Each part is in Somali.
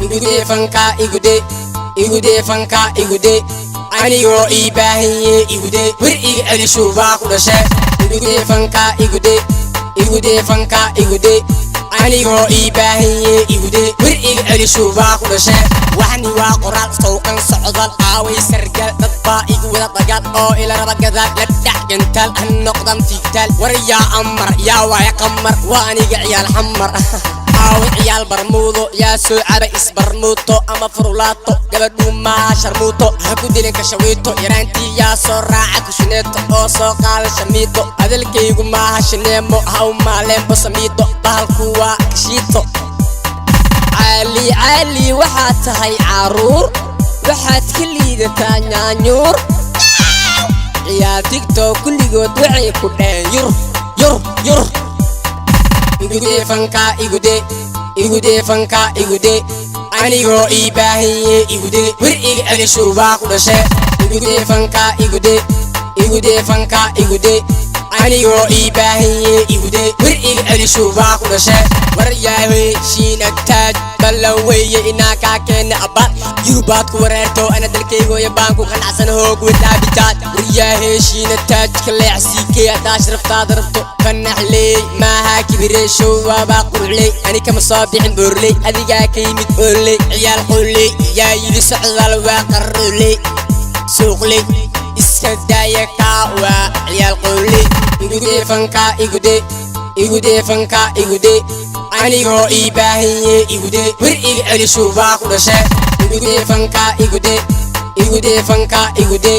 igude fanka igude fanka igude anigoo ii baahiye igude wir iga celisho baa ku dhashay igude fanka igude fanka igude anigoo ii baahiye igude wir iga celisho baa ku dhashay waxani waa qoraal sawqan socdal aaway sargal dad baa igu wada dagaal oo ila raba gadaal la dhaxgantal an noqdan tigtal war yaa amar yaa waaya qamar waa aniga ciyaal xamar عيال برمودو يا سعادة إسبرموتو أما فرولاتو قبدو ما شرموتو هكو ديلين كشويتو يرانتي يا سوراعك شنيتو أو سوقال شميتو هذا الكيغو ما هشنيمو هاو مالين بسميتو بهالكوا كشيتو عالي waxaad tahay caruur waxaad kaliidataa nyaanyuur ciyaar TikTok kulligood waxay ku dheen yur igude fanka igude fanka igude anigoo ii baahiye igude wir iga celisho baa ku dhashay igude fanka igude fanka igude anigoo ii baahiye igude wir iga celisho baa ku dhashay war yahay shiina taaj balaweye inaa kaa keena abad yurubaad ku wareerto ana dalkaygo yabaan ku qanacsan hoog wadaabitaad war yahay shiina taaj kaleecsiikay haddaa sharaftaada rabto fanaxley maaha kibireesho waabaa qurxley ani kama soo bixin boorley adigaa ka yimid boorley ciyaal qooley yaa yili socdaal waa qarrooley suuqley iska daaya kaa waa ciyaal qooley igude fanka igude fanka igude anigoo ii baahiye igude wir iga celisho baa ku dhashay igude fanka igude fanka igude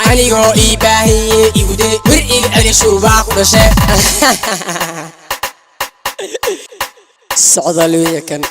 anigoo ii baahiye igude wir iga celisho baa ku dhashay socdaal weeye kan